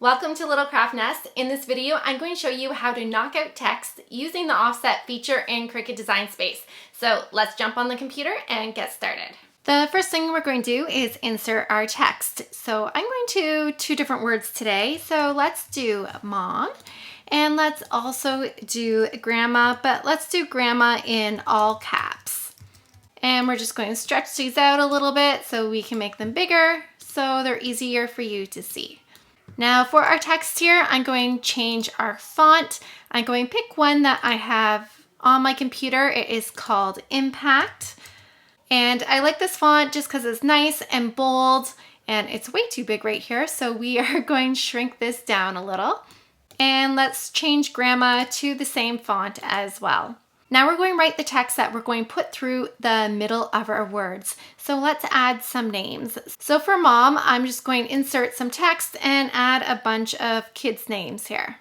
Welcome to Little Craft Nest. In this video, I'm going to show you how to knock out text using the offset feature in Cricut Design Space. So let's jump on the computer and get started. The first thing we're going to do is insert our text. So I'm going to two different words today. So let's do mom and let's also do grandma, but let's do grandma in all caps. And we're just going to stretch these out a little bit so we can make them bigger so they're easier for you to see. Now for our text here, I'm going to change our font. I'm going to pick one that I have on my computer. It is called Impact. And I like this font just because it's nice and bold and it's way too big right here. So we are going to shrink this down a little. And let's change grandma to the same font as well. Now we're going to write the text that we're going to put through the middle of our words. So let's add some names. So for mom, I'm just going to insert some text and add a bunch of kids' names here.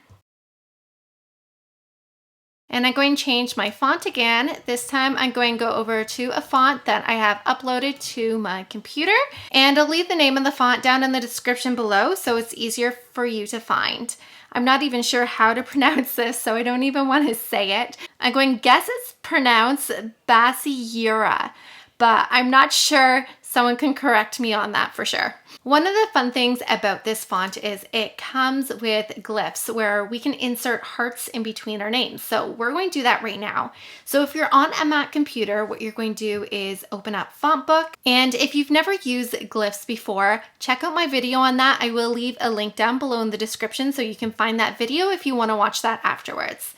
And I'm going to change my font again. This time I'm going to go over to a font that I have uploaded to my computer. And I'll leave the name of the font down in the description below so it's easier for you to find. I'm not even sure how to pronounce this, so I don't even want to say it. I'm going to guess it's pronounced Basiura, but I'm not sure. Someone can correct me on that for sure. One of the fun things about this font is it comes with glyphs where we can insert hearts in between our names. So we're going to do that right now. So if you're on a Mac computer, what you're going to do is open up Font Book. And if you've never used glyphs before, check out my video on that. I will leave a link down below in the description so you can find that video if you want to watch that afterwards.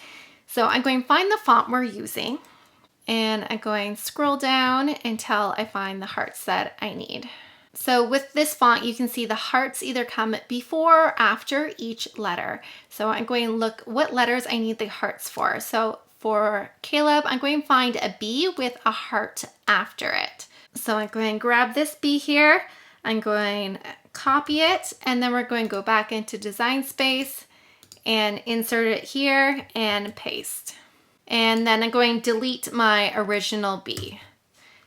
So I'm going to find the font we're using. And I'm going to scroll down until I find the hearts that I need. So with this font, you can see the hearts either come before or after each letter. So I'm going to look what letters I need the hearts for. So for Caleb, I'm going to find a B with a heart after it. So I'm going to grab this B here. I'm going to copy it, and then we're going to go back into Design Space and insert it here and paste. And then I'm going to delete my original B.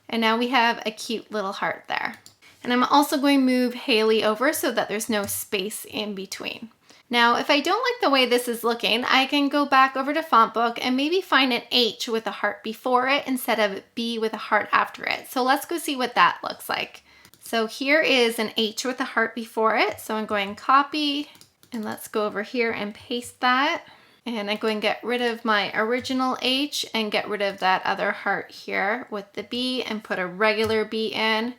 And now we have a cute little heart there. And I'm also going to move Haley over so that there's no space in between. Now, if I don't like the way this is looking, I can go back over to Font Book and maybe find an H with a heart before it instead of B with a heart after it. So let's go see what that looks like. So here is an H with a heart before it. So I'm going to copy, and let's go over here and paste that. And I'm going to get rid of my original H and get rid of that other heart here with the B and put a regular B in.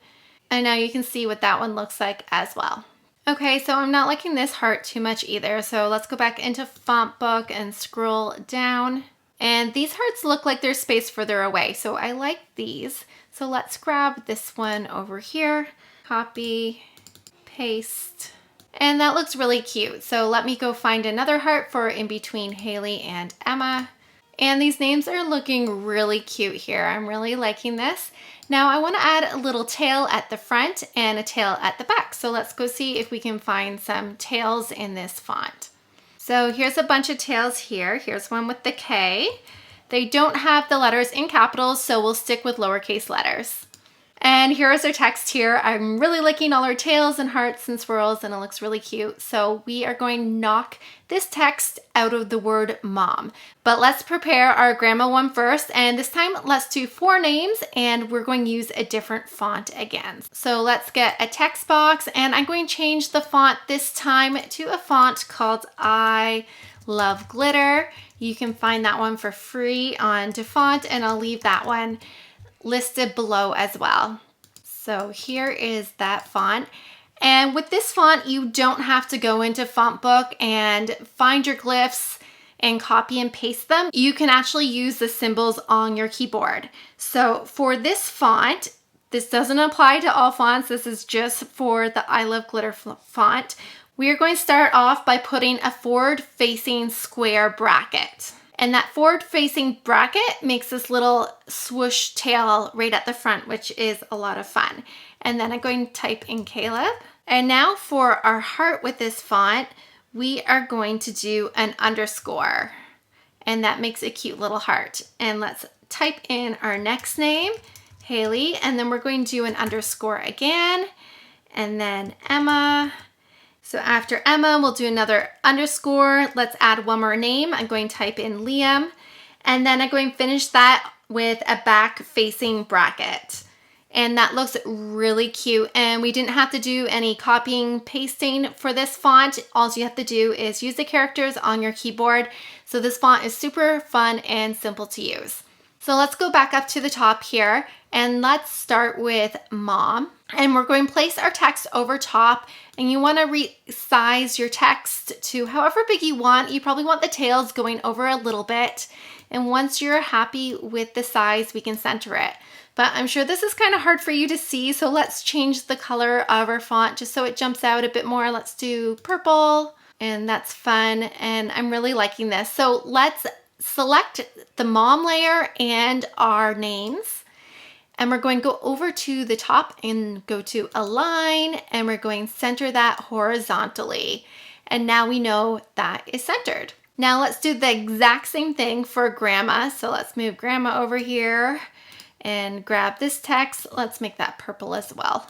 And now you can see what that one looks like as well. Okay, so I'm not liking this heart too much either. So let's go back into Font Book and scroll down. And these hearts look like they're spaced further away. So I like these. So let's grab this one over here, copy, paste. And that looks really cute. So let me go find another heart for in between Haley and Emma. And these names are looking really cute here. I'm really liking this. Now I want to add a little tail at the front and a tail at the back. So let's go see if we can find some tails in this font. So here's a bunch of tails here. Here's one with the K. They don't have the letters in capitals, so we'll stick with lowercase letters. And here's our text here. I'm really liking all our tails and hearts and swirls, and it looks really cute. So we are going to knock this text out of the word mom. But let's prepare our grandma one first. And this time let's do 4 names, and we're going to use a different font again. So let's get a text box, and I'm going to change the font this time to a font called I Love Glitter. You can find that one for free on DeFont, and I'll leave that one listed below as well. So here is that font. And with this font, you don't have to go into Font Book and find your glyphs and copy and paste them. You can actually use the symbols on your keyboard. So for this font, this doesn't apply to all fonts. This is just for the I Love Glitter font. We are going to start off by putting a forward-facing square bracket. And that forward-facing bracket makes this little swoosh tail right at the front, which is a lot of fun. And then I'm going to type in Caleb. And now for our heart with this font, we are going to do an underscore. And that makes a cute little heart. And let's type in our next name, Haley, and then we're going to do an underscore again. And then Emma. So after Emma, we'll do another underscore. Let's add one more name. I'm going to type in Liam, and then I'm going to finish that with a back facing bracket. And that looks really cute. And we didn't have to do any copying, pasting for this font. All you have to do is use the characters on your keyboard. So this font is super fun and simple to use. So let's go back up to the top here and let's start with Mom. And we're going to place our text over top, and you want to resize your text to however big you want. You probably want the tails going over a little bit. And once you're happy with the size, we can center it. But I'm sure this is kind of hard for you to see, so let's change the color of our font just so it jumps out a bit more. Let's do purple, and that's fun, and I'm really liking this. So let's select the Mom layer and our names, and we're going to go over to the top and go to Align, and we're going to center that horizontally. And now we know that is centered. Now let's do the exact same thing for Grandma. So let's move Grandma over here and grab this text. Let's make that purple as well.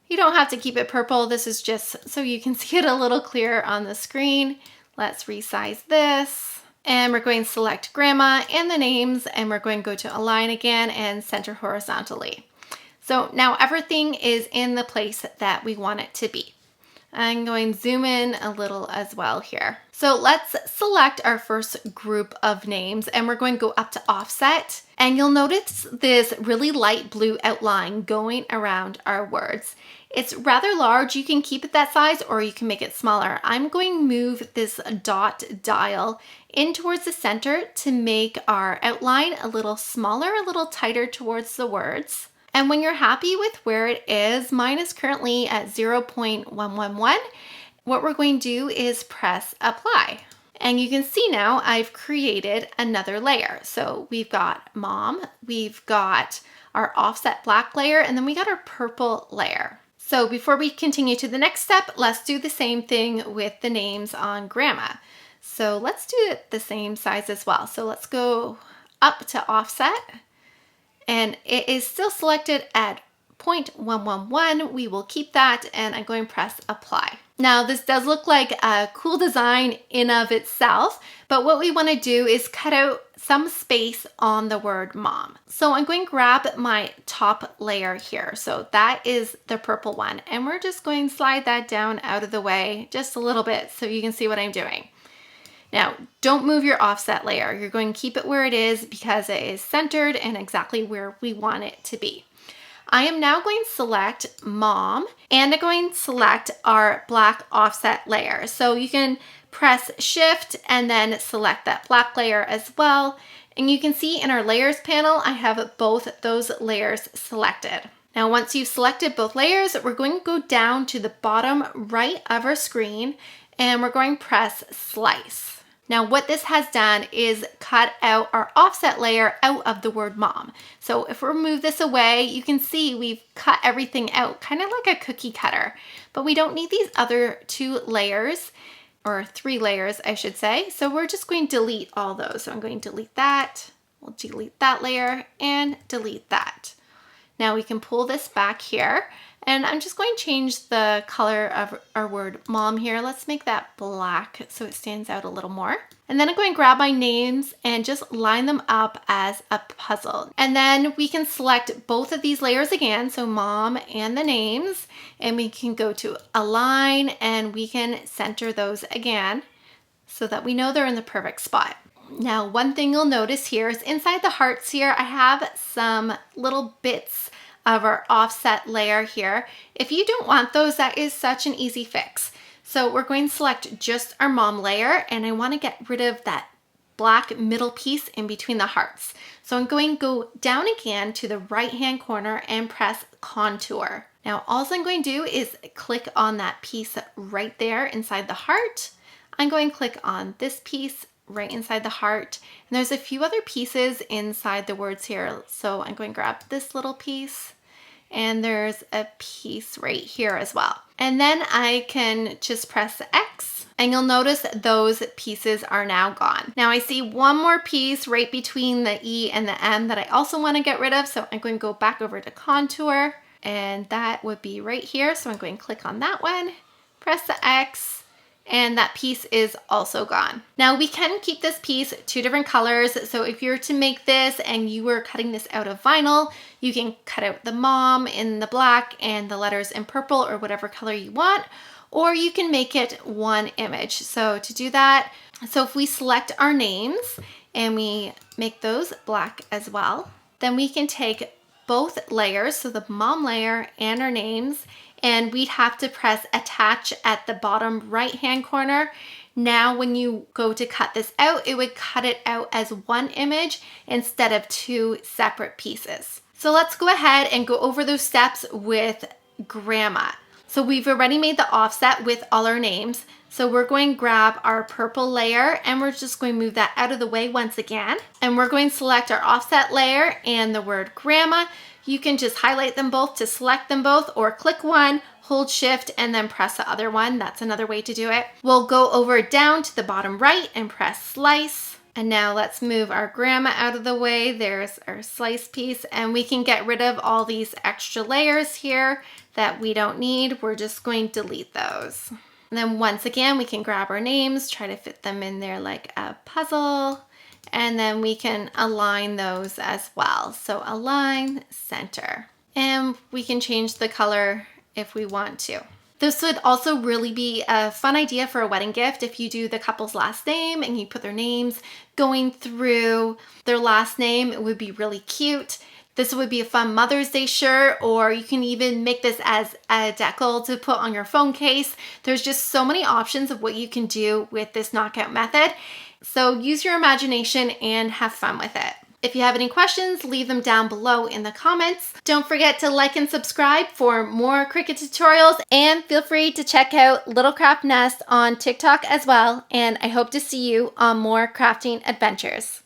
You don't have to keep it purple. This is just so you can see it a little clearer on the screen. Let's resize this. And we're going to select Grandma and the names, and we're going to go to Align again and center horizontally. So now everything is in the place that we want it to be. I'm going to zoom in a little as well here. So let's select our first group of names, and we're going to go up to offset, and you'll notice this really light blue outline going around our words. It's rather large. You can keep it that size or you can make it smaller. I'm going to move this dot dial in towards the center to make our outline a little smaller, a little tighter towards the words. And when you're happy with where it is, mine is currently at 0.111. What we're going to do is press apply. And you can see now I've created another layer. So we've got Mom, we've got our offset black layer, and then we got our purple layer. So before we continue to the next step, let's do the same thing with the names on Grandma. So let's do it the same size as well. So let's go up to offset. And it is still selected at 0.111. We will keep that, and I'm going to press apply. Now this does look like a cool design in of itself, but what we want to do is cut out some space on the word Mom. So I'm going to grab my top layer here. So that is the purple one, and we're just going to slide that down out of the way just a little bit so you can see what I'm doing. Now, don't move your offset layer. You're going to keep it where it is because it is centered and exactly where we want it to be. I am now going to select Mom, and I'm going to select our black offset layer. So you can press Shift and then select that black layer as well. And you can see in our layers panel, I have both those layers selected. Now, once you've selected both layers, we're going to go down to the bottom right of our screen, and we're going to press Slice. Now what this has done is cut out our offset layer out of the word Mom. So if we move this away, you can see we've cut everything out, kind of like a cookie cutter. But we don't need these other two layers, or three layers, I should say. So we're just going to delete all those. So I'm going to delete that, we'll delete that layer, and delete that. Now we can pull this back here, and I'm just going to change the color of our word Mom here. Let's make that black so it stands out a little more. And then I'm going to grab my names and just line them up as a puzzle. And then we can select both of these layers again, so Mom and the names, and we can go to Align, and we can center those again so that we know they're in the perfect spot. Now, one thing you'll notice here is inside the hearts here, I have some little bits of our offset layer here. If you don't want those, that is such an easy fix. So we're going to select just our Mom layer, and I want to get rid of that black middle piece in between the hearts. So I'm going to go down again to the right hand corner and press Contour. Now all I'm going to do is click on that piece right there inside the heart. I'm going to click on this piece right inside the heart, and there's a few other pieces inside the words here. So I'm going to grab this little piece, and there's a piece right here as well. And then I can just press X, and you'll notice those pieces are now gone. Now I see one more piece right between the E and the M that I also want to get rid of. So I'm going to go back over to Contour, and that would be right here. So I'm going to click on that one, press the X, and that piece is also gone. Now we can keep this piece 2 different colors. So if you were to make this and you were cutting this out of vinyl, you can cut out the mom in the black and the letters in purple or whatever color you want, or you can make it one image. So to do that, so if we select our names and we make those black as well, then we can take both layers, so the mom layer and our names, and we'd have to press attach at the bottom right hand corner. Now when you go to cut this out, it would cut it out as one image instead of 2 separate pieces. So let's go ahead and go over those steps with Grandma. So we've already made the offset with all our names. So we're going to grab our purple layer and we're just going to move that out of the way once again. And we're going to select our offset layer and the word Grandma. You can just highlight them both to select them both, or click one, hold shift, and then press the other one. That's another way to do it. We'll go over down to the bottom right and press slice. And now let's move our Grandma out of the way. There's our slice piece, and we can get rid of all these extra layers here that we don't need. We're just going to delete those. And then once again, we can grab our names, try to fit them in there like a puzzle, and then we can align those as well. So align, center, and we can change the color if we want to. This would also really be a fun idea for a wedding gift if you do the couple's last name and you put their names going through their last name. It would be really cute. This would be a fun Mother's Day shirt, or you can even make this as a decal to put on your phone case. There's just so many options of what you can do with this knockout method. So use your imagination and have fun with it. If you have any questions, leave them down below in the comments. Don't forget to like and subscribe for more Cricut tutorials, and feel free to check out Little Craft Nest on TikTok as well. And I hope to see you on more crafting adventures.